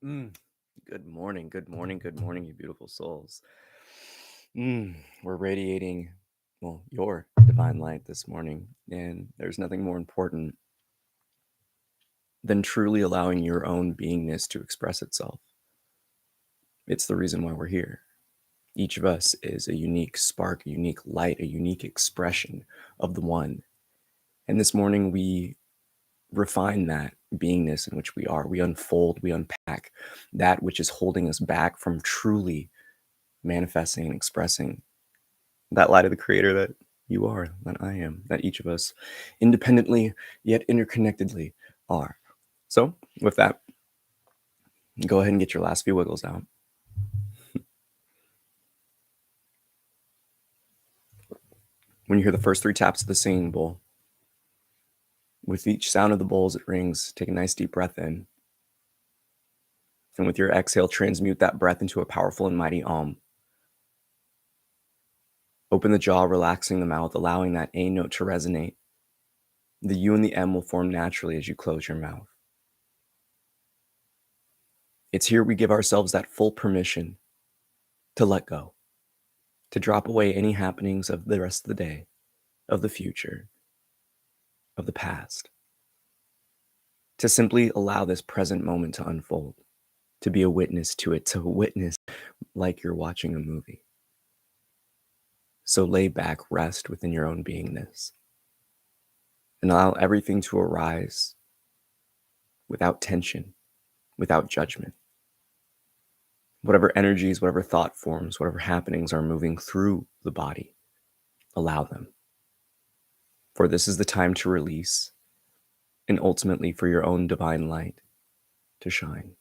Good morning, good morning, good morning, you beautiful souls. We're radiating, well, your divine light this morning, and there's nothing more important than truly allowing your own beingness to express itself. It's the reason why we're here. Each of us is a unique spark, a unique light, a unique expression of the one. And this morning we refine that beingness in which we are. We unfold, we unpack that which is holding us back from truly manifesting and expressing that light of the creator that you are, that I am, that each of us independently yet interconnectedly are. So with that, go ahead and get your last few wiggles out. When you hear the first 3 taps of the singing bowl, with each sound of the bowl as it rings, take a nice deep breath in. And with your exhale, transmute that breath into a powerful and mighty Om. Open the jaw, relaxing the mouth, allowing that A note to resonate. The U and the M will form naturally as you close your mouth. It's here we give ourselves that full permission to let go, to drop away any happenings of the rest of the day, of the future, of the past, to simply allow this present moment to unfold, to be a witness to it, to witness like you're watching a movie. So lay back, rest within your own beingness, and allow everything to arise without tension, without judgment. Whatever energies, whatever thought forms, whatever happenings are moving through the body, allow them. For this is the time to release, and ultimately for your own divine light to shine.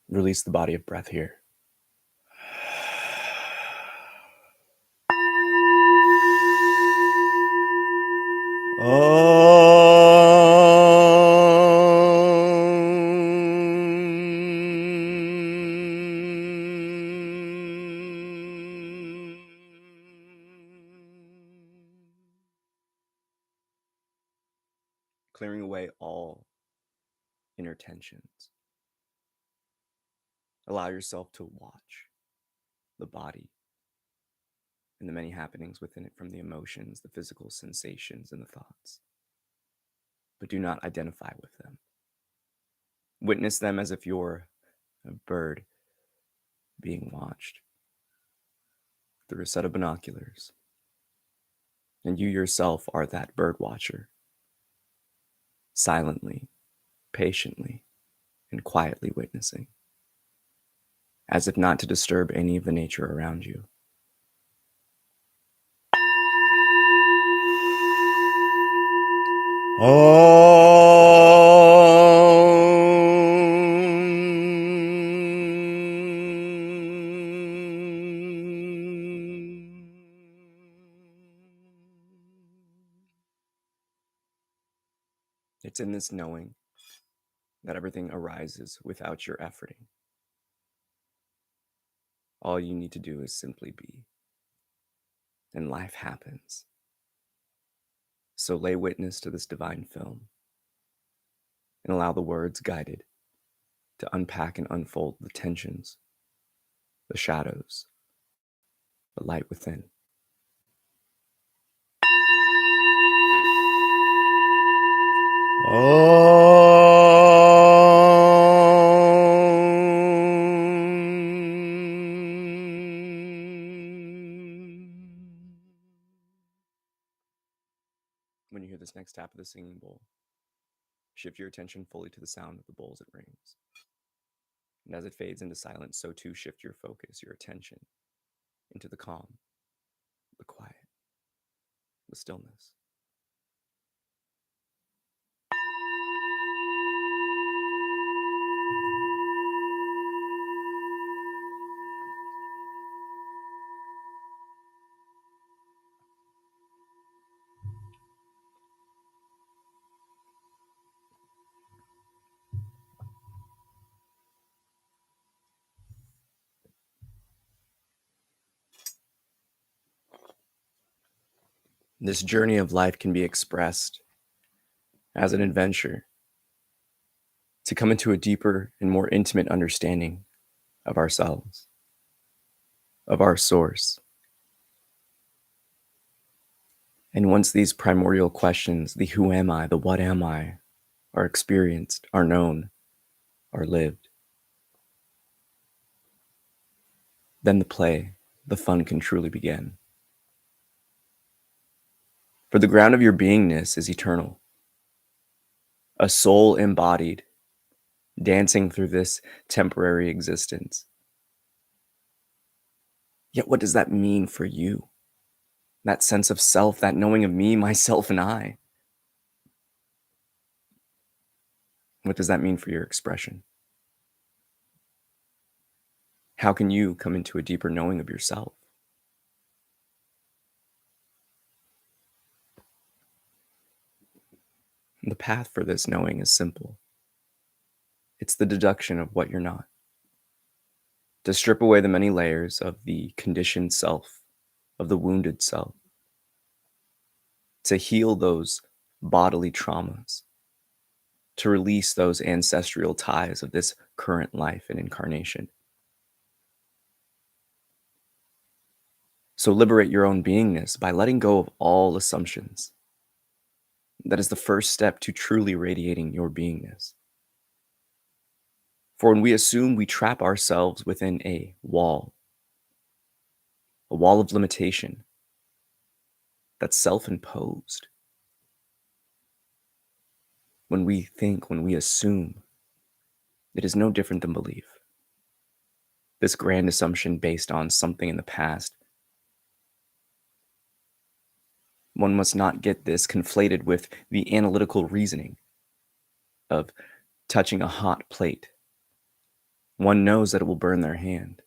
Release the body of breath here. Clearing away all inner tensions. Allow yourself to watch the body and the many happenings within it, from the emotions, the physical sensations, and the thoughts. But do not identify with them. Witness them as if you're a bird being watched through a set of binoculars. And you yourself are that bird watcher, silently, patiently, and quietly witnessing, as if not to disturb any of the nature around you. It's in this knowing that everything arises without your efforting. All you need to do is simply be, and life happens. So lay witness to this divine film and allow the words guided to unpack and unfold the tensions, the shadows, the light within. When you hear this next tap of the singing bowl, shift your attention fully to the sound of the bowl as it rings. And as it fades into silence, so too shift your focus, your attention, into the calm, the quiet, the stillness. This journey of life can be expressed as an adventure to come into a deeper and more intimate understanding of ourselves, of our source. And once these primordial questions, the who am I, the what am I, are experienced, are known, are lived, then the play, the fun can truly begin. For the ground of your beingness is eternal, a soul embodied, dancing through this temporary existence. Yet what does that mean for you? That sense of self, that knowing of me, myself, and I. What does that mean for your expression? How can you come into a deeper knowing of yourself? The path for this knowing is simple. It's the deduction of what you're not. To strip away the many layers of the conditioned self, of the wounded self. To heal those bodily traumas. To release those ancestral ties of this current life and incarnation. So liberate your own beingness by letting go of all assumptions. That is the first step to truly radiating your beingness. For when we assume, we trap ourselves within a wall of limitation that's self-imposed. When we think, when we assume, it is no different than belief. This grand assumption based on something in the past. One must not get this conflated with the analytical reasoning of touching a hot plate. One knows that it will burn their hand.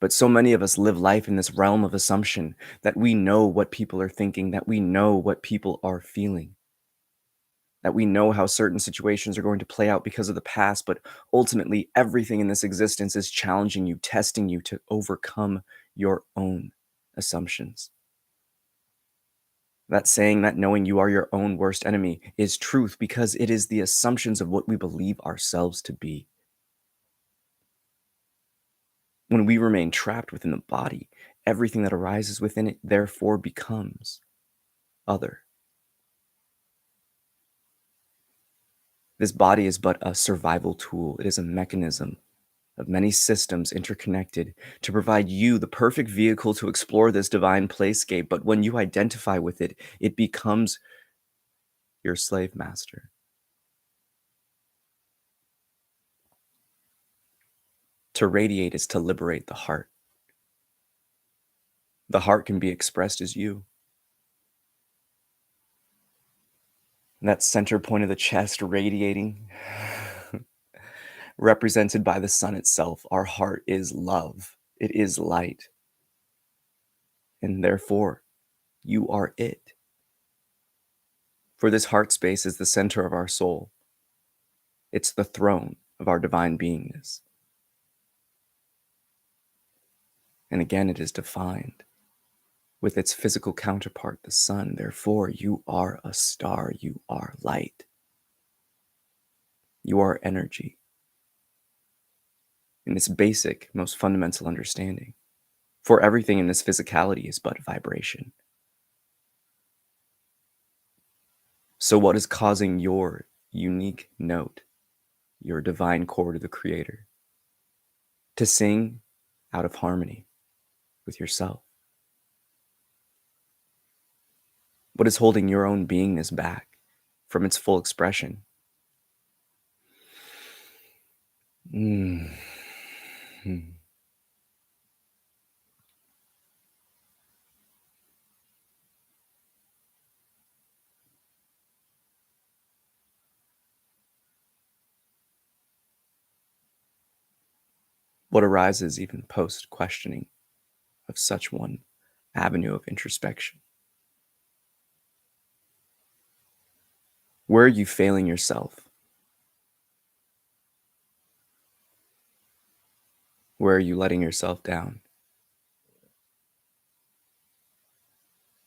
But so many of us live life in this realm of assumption that we know what people are thinking, that we know what people are feeling, that we know how certain situations are going to play out because of the past, but ultimately everything in this existence is challenging you, testing you to overcome your own assumptions. That saying, that knowing you are your own worst enemy, is truth because it is the assumptions of what we believe ourselves to be. When we remain trapped within the body, everything that arises within it therefore becomes other. This body is but a survival tool. It is a mechanism of many systems interconnected to provide you the perfect vehicle to explore this divine playscape. But when you identify with it, it becomes your slave master. To radiate is to liberate the heart. The heart can be expressed as you. And that center point of the chest radiating, represented by the sun itself. Our heart is love. It is light. And therefore, you are it. For this heart space is the center of our soul. It's the throne of our divine beingness. And again, it is defined with its physical counterpart, the sun. Therefore, you are a star. You are light. You are energy. In its basic, most fundamental understanding. For everything in this physicality is but vibration. So what is causing your unique note, your divine core to the Creator, to sing out of harmony with yourself? What is holding your own beingness back from its full expression? What arises even post-questioning of such one avenue of introspection? Where are you failing yourself? Where are you letting yourself down?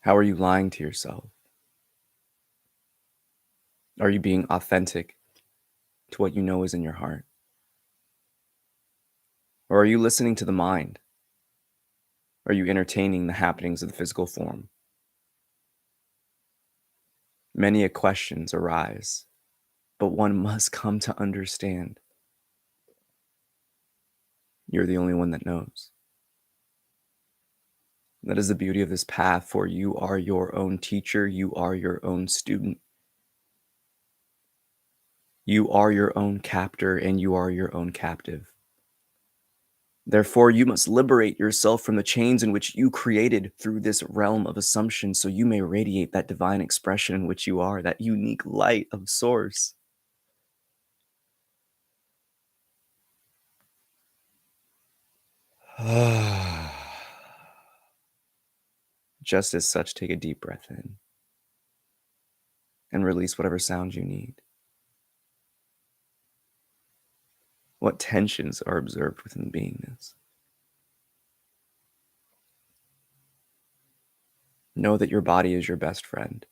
How are you lying to yourself? Are you being authentic to what you know is in your heart? Or are you listening to the mind? Are you entertaining the happenings of the physical form? Many questions arise, but one must come to understand you're the only one that knows. That is the beauty of this path, for you are your own teacher, you are your own student. You are your own captor, and you are your own captive. Therefore, you must liberate yourself from the chains in which you created through this realm of assumption, so you may radiate that divine expression in which you are, that unique light of source. Just as such, take a deep breath in and release whatever sound you need. What tensions are observed within beingness? Know that your body is your best friend.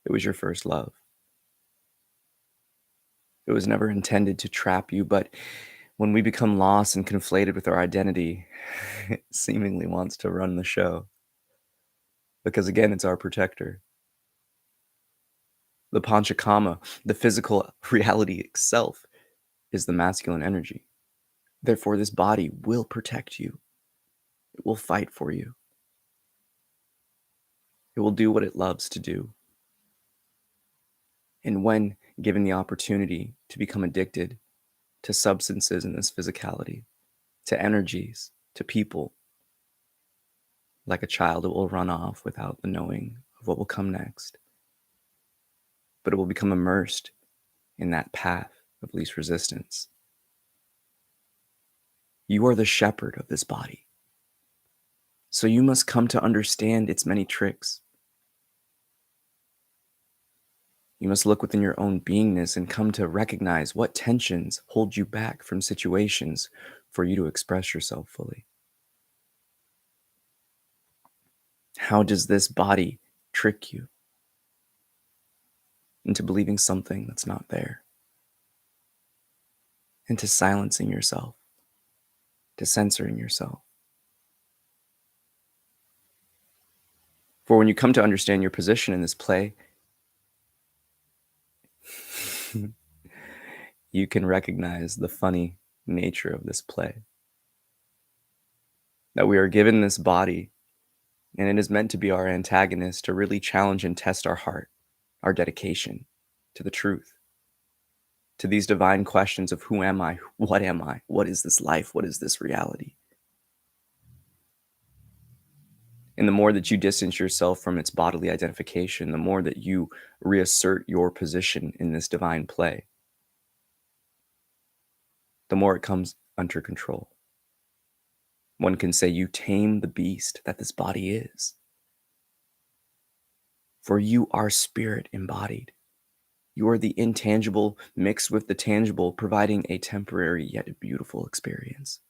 It was your first love. It was never intended to trap you, but when we become lost and conflated with our identity, it seemingly wants to run the show. Because again, it's our protector. The Panchakama, the physical reality itself, is the masculine energy. Therefore, this body will protect you. It will fight for you. It will do what it loves to do. And when given the opportunity to become addicted to substances in this physicality, to energies, to people, like a child, it will run off without the knowing of what will come next. But it will become immersed in that path of least resistance. You are the shepherd of this body. So you must come to understand its many tricks. You must look within your own beingness and come to recognize what tensions hold you back from situations for you to express yourself fully. How does this body trick you into believing something that's not there? Into silencing yourself, to censoring yourself. For when you come to understand your position in this play, you can recognize the funny nature of this play. That we are given this body, and it is meant to be our antagonist to really challenge and test our heart, our dedication to the truth, to these divine questions of who am I, what is this life, what is this reality? And the more that you distance yourself from its bodily identification, the more that you reassert your position in this divine play, the more it comes under control. One can say you tame the beast that this body is. For you are spirit embodied. You are the intangible mixed with the tangible, providing a temporary yet beautiful experience.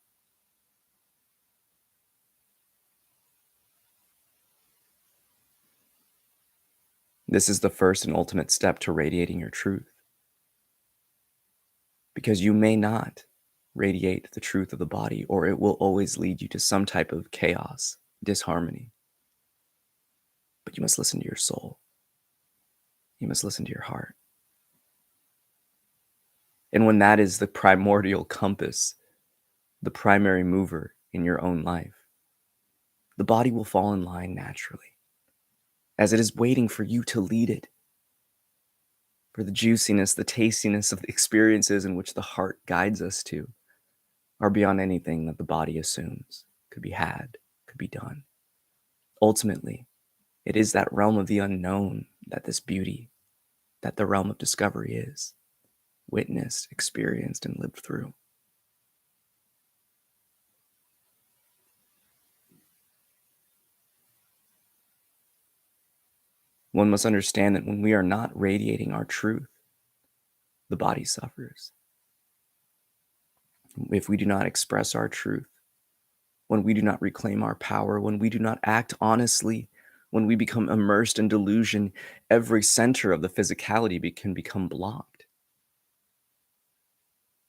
This is the first and ultimate step to radiating your truth. Because you may not radiate the truth of the body, or it will always lead you to some type of chaos, disharmony. But you must listen to your soul. You must listen to your heart. And when that is the primordial compass, the primary mover in your own life, the body will fall in line naturally, as it is waiting for you to lead it, for the juiciness, the tastiness of the experiences in which the heart guides us to are beyond anything that the body assumes could be had, could be done. Ultimately, it is that realm of the unknown that this beauty, that the realm of discovery is, witnessed, experienced, and lived through. One must understand that when we are not radiating our truth, the body suffers. If we do not express our truth, when we do not reclaim our power, when we do not act honestly When we become immersed in delusion, every center of the physicality can become blocked.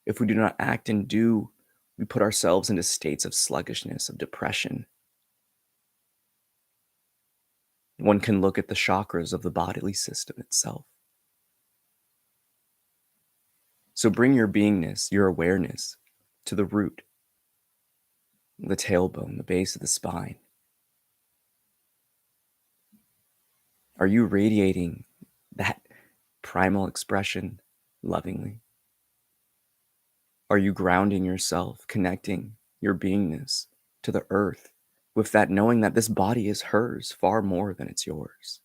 If we do not act and do, we put ourselves into states of sluggishness, of depression. One can look at the chakras of the bodily system itself. So bring your beingness, your awareness, to the root, the tailbone, the base of the spine. Are you radiating that primal expression lovingly? Are you grounding yourself, connecting your beingness to the earth with that knowing that this body is hers far more than it's yours?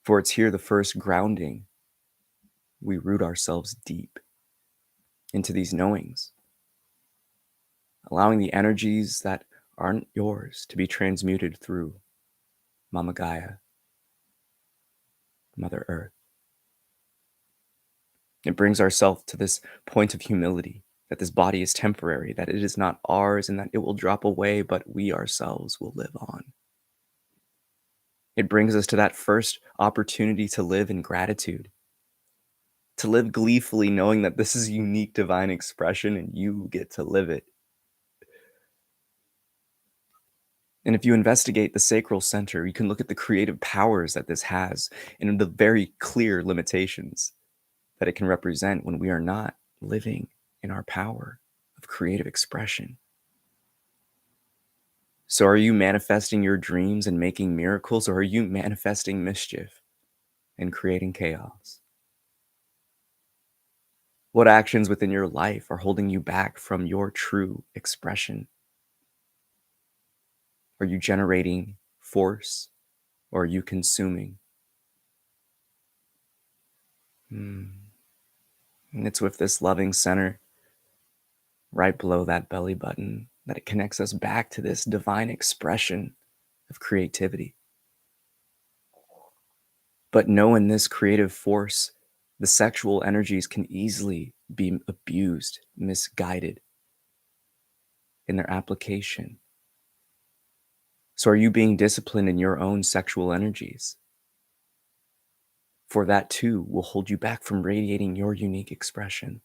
For it's here the first grounding. We root ourselves deep into these knowings, allowing the energies that aren't yours to be transmuted through Mama Gaia, Mother Earth. It brings ourselves to this point of humility, that this body is temporary, that it is not ours, and that it will drop away, but we ourselves will live on. It brings us to that first opportunity to live in gratitude, to live gleefully knowing that this is a unique divine expression and you get to live it. And if you investigate the sacral center, you can look at the creative powers that this has and the very clear limitations that it can represent when we are not living in our power of creative expression. So are you manifesting your dreams and making miracles, or are you manifesting mischief and creating chaos? What actions within your life are holding you back from your true expression? Are you generating force, or are you consuming? And it's with this loving center right below that belly button that it connects us back to this divine expression of creativity. But knowing this creative force, the sexual energies can easily be abused, misguided in their application. So are you being disciplined in your own sexual energies? For that too will hold you back from radiating your unique expression.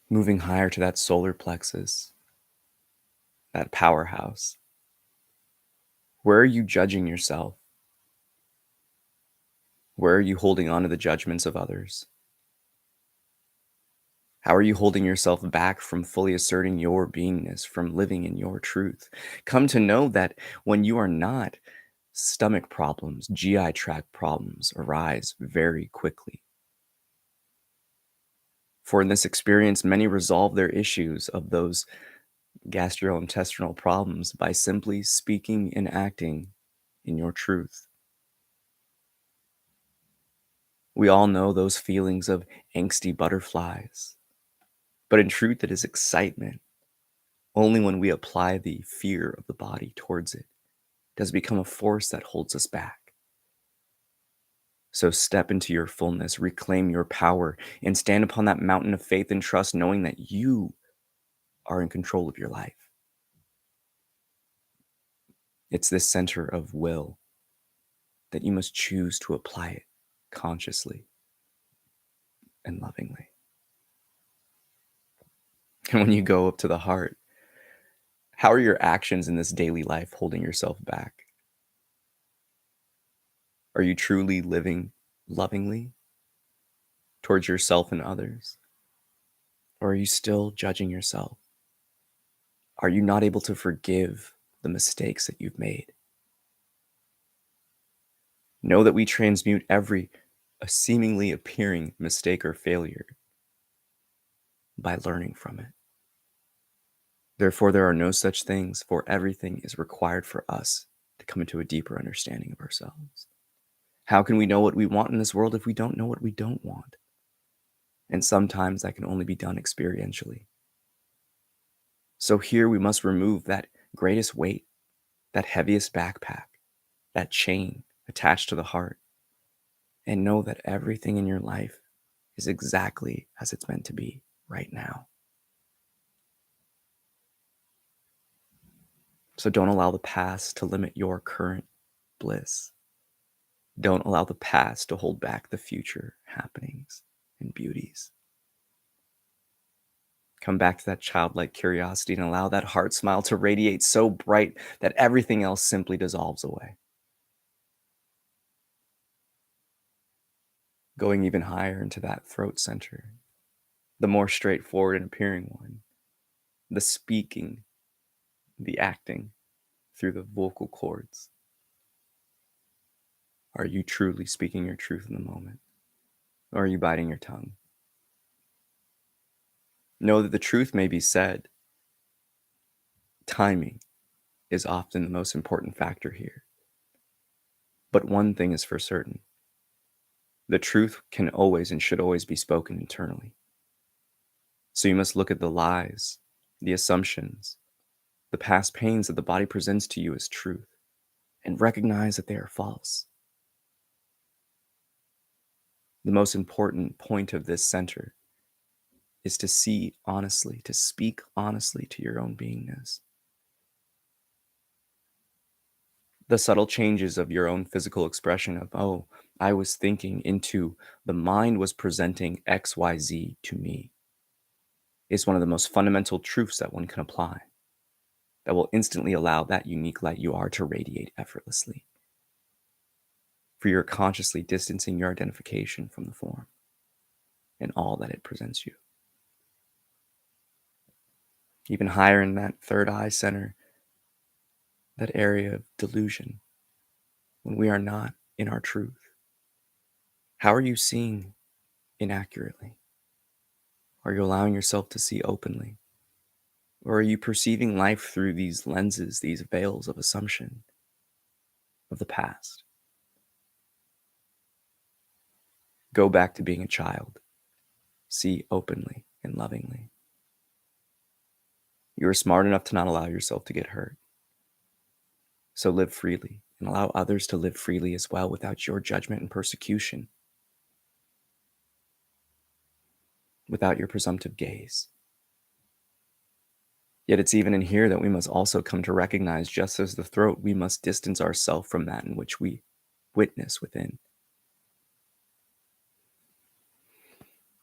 Moving higher to that solar plexus, that powerhouse. Where are you judging yourself? Where are you holding on to the judgments of others? How are you holding yourself back from fully asserting your beingness, from living in your truth? Come to know that when you are not, stomach problems, GI tract problems arise very quickly. For in this experience, many resolve their issues of those gastrointestinal problems by simply speaking and acting in your truth. We all know those feelings of angsty butterflies, but in truth, it is excitement. Only when we apply the fear of the body towards it does it become a force that holds us back. So step into your fullness, reclaim your power, and stand upon that mountain of faith and trust, knowing that you are in control of your life. It's this center of will that you must choose to apply it consciously and lovingly. And when you go up to the heart, how are your actions in this daily life holding yourself back? Are you truly living lovingly towards yourself and others? Or are you still judging yourself? Are you not able to forgive the mistakes that you've made? Know that we transmute every seemingly appearing mistake or failure by learning from it. Therefore, there are no such things, for everything is required for us to come into a deeper understanding of ourselves. How can we know what we want in this world if we don't know what we don't want? And sometimes that can only be done experientially. So here we must remove that greatest weight, that heaviest backpack, that chain attached to the heart, and know that everything in your life is exactly as it's meant to be right now. So don't allow the past to limit your current bliss. Don't allow the past to hold back the future happenings and beauties. Come back to that childlike curiosity and allow that heart smile to radiate so bright that everything else simply dissolves away. Going even higher into that throat center, the more straightforward and appearing one, the speaking, the acting through the vocal cords. Are you truly speaking your truth in the moment? Or are you biting your tongue? Know that the truth may be said. Timing is often the most important factor here. But one thing is for certain. The truth can always and should always be spoken internally. So you must look at the lies, the assumptions, the past pains that the body presents to you as truth, and recognize that they are false. The most important point of this center is to see honestly, to speak honestly to your own beingness. The subtle changes of your own physical expression of, oh, I was thinking, into the mind was presenting XYZ to me, is one of the most fundamental truths that one can apply that will instantly allow that unique light you are to radiate effortlessly. For you're consciously distancing your identification from the form and all that it presents you. Even higher in that third eye center, that area of delusion, when we are not in our truth. How are you seeing inaccurately? Are you allowing yourself to see openly? Or are you perceiving life through these lenses, these veils of assumption of the past? Go back to being a child. See openly and lovingly. You are smart enough to not allow yourself to get hurt. So live freely and allow others to live freely as well without your judgment and persecution, without your presumptive gaze. Yet it's even in here that we must also come to recognize, just as the throat, we must distance ourselves from that in which we witness within.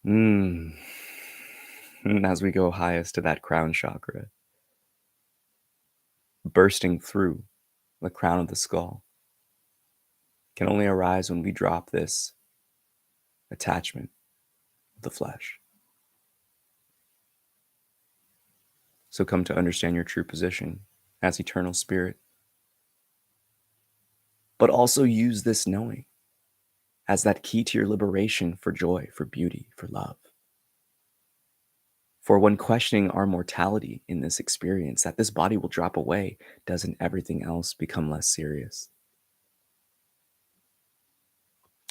And as we go highest to that crown chakra, bursting through the crown of the skull, can only arise when we drop this attachment of the flesh. So come to understand your true position as eternal spirit, but also use this knowing as that key to your liberation for joy, for beauty, for love. For when questioning our mortality in this experience, that this body will drop away, doesn't everything else become less serious?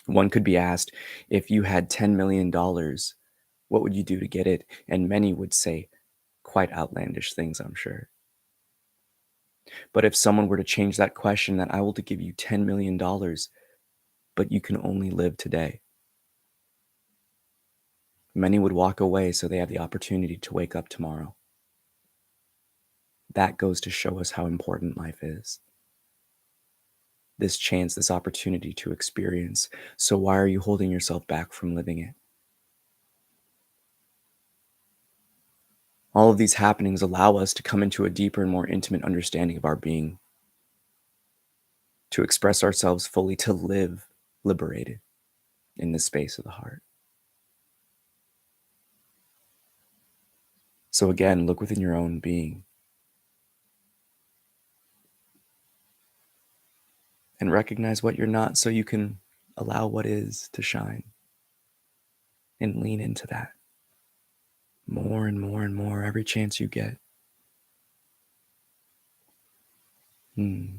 One could be asked, if you had $10 million, what would you do to get it? And many would say quite outlandish things, I'm sure. But if someone were to change that question, that I will to give you $10 million, but you can only live today, many would walk away so they have the opportunity to wake up tomorrow. That goes to show us how important life is. This chance, this opportunity to experience. So why are you holding yourself back from living it? All of these happenings allow us to come into a deeper and more intimate understanding of our being, to express ourselves fully, to live liberated in the space of the heart. So again, look within your own being and recognize what you're not, so you can allow what is to shine and lean into that more and more and more every chance you get. When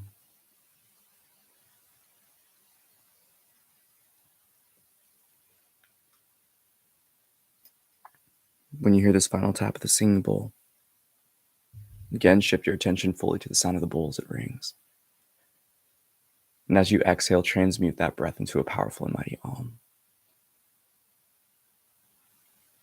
you hear this final tap of the singing bowl, again, shift your attention fully to the sound of the bowl as it rings. And as you exhale, transmute that breath into a powerful and mighty Om.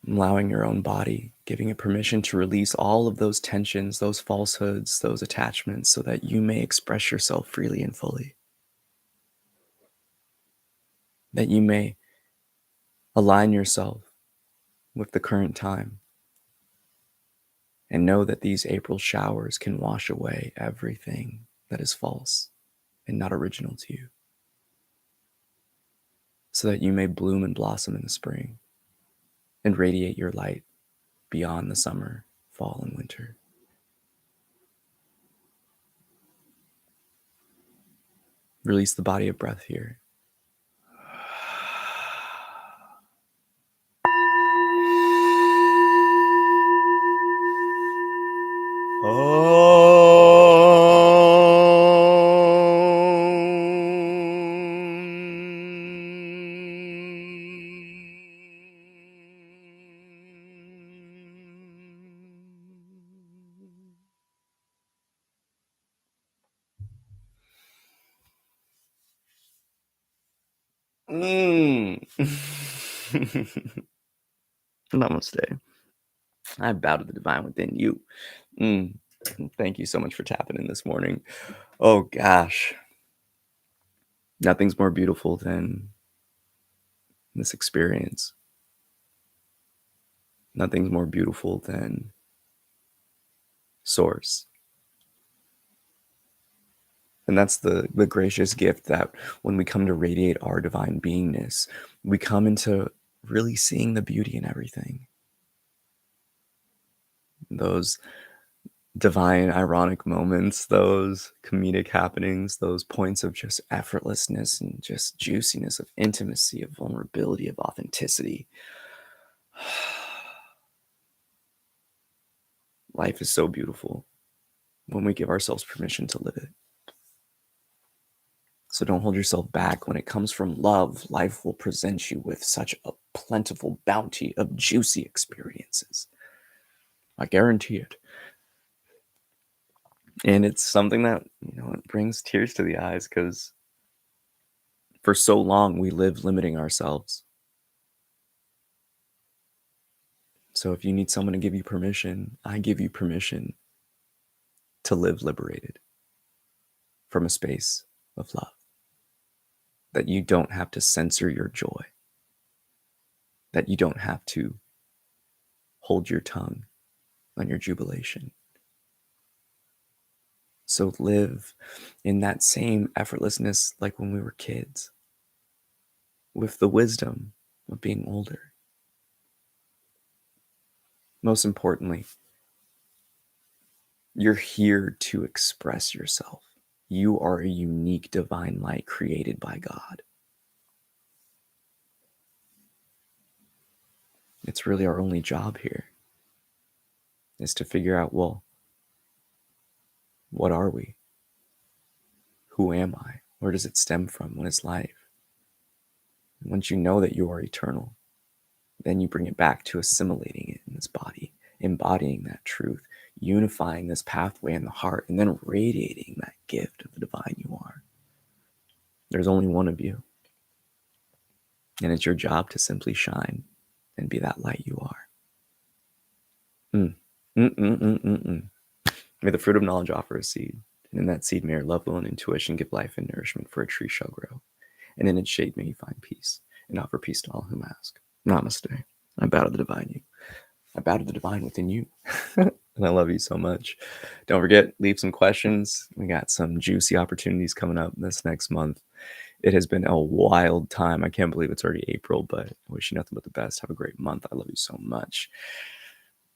allowing your own body, giving it permission to release all of those tensions, those falsehoods, those attachments, so that you may express yourself freely and fully. That you may align yourself with the current time and know that these April showers can wash away everything that is false and not original to you, so that you may bloom and blossom in the spring and radiate your light beyond the summer, fall, and winter. Release the body of breath here. Namaste. I bow to the divine within you. Thank you so much for tapping in this morning. Oh gosh, nothing's more beautiful than this experience. Nothing's more beautiful than Source. And that's the gracious gift that when we come to radiate our divine beingness, we come into really seeing the beauty in everything. Those divine ironic moments, those comedic happenings, those points of just effortlessness and just juiciness, of intimacy, of vulnerability, of authenticity. Life is so beautiful when we give ourselves permission to live it. So don't hold yourself back. When it comes from love, life will present you with such a plentiful bounty of juicy experiences. I guarantee it. And it's something that, it brings tears to the eyes, because for so long we live limiting ourselves. So if you need someone to give you permission, I give you permission to live liberated from a space of love. That you don't have to censor your joy. That you don't have to hold your tongue on your jubilation. So live in that same effortlessness like when we were kids, with the wisdom of being older. Most importantly, you're here to express yourself. You are a unique divine light created by God. It's really our only job here, is to figure out, well, what are we? Who am I? Where does it stem from? What is life? And once you know that you are eternal, then you bring it back to assimilating it in this body, embodying that truth, unifying this pathway in the heart, and then radiating that gift of the divine you are. There's only one of you. And it's your job to simply shine and be that light you are. May the fruit of knowledge offer a seed, and in that seed may your love, will, and intuition give life and nourishment, for a tree shall grow. And in its shade may you find peace, and offer peace to all whom ask. Namaste. I bow to the divine you. I bow to the divine within you. And I love you so much. Don't forget, leave some questions. We got some juicy opportunities coming up this next month. It has been a wild time. I can't believe it's already April, but I wish you nothing but the best. Have a great month. I love you so much.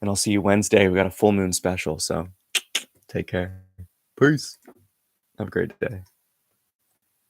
And I'll see you Wednesday. We got a full moon special, so take care. Peace. Have a great day.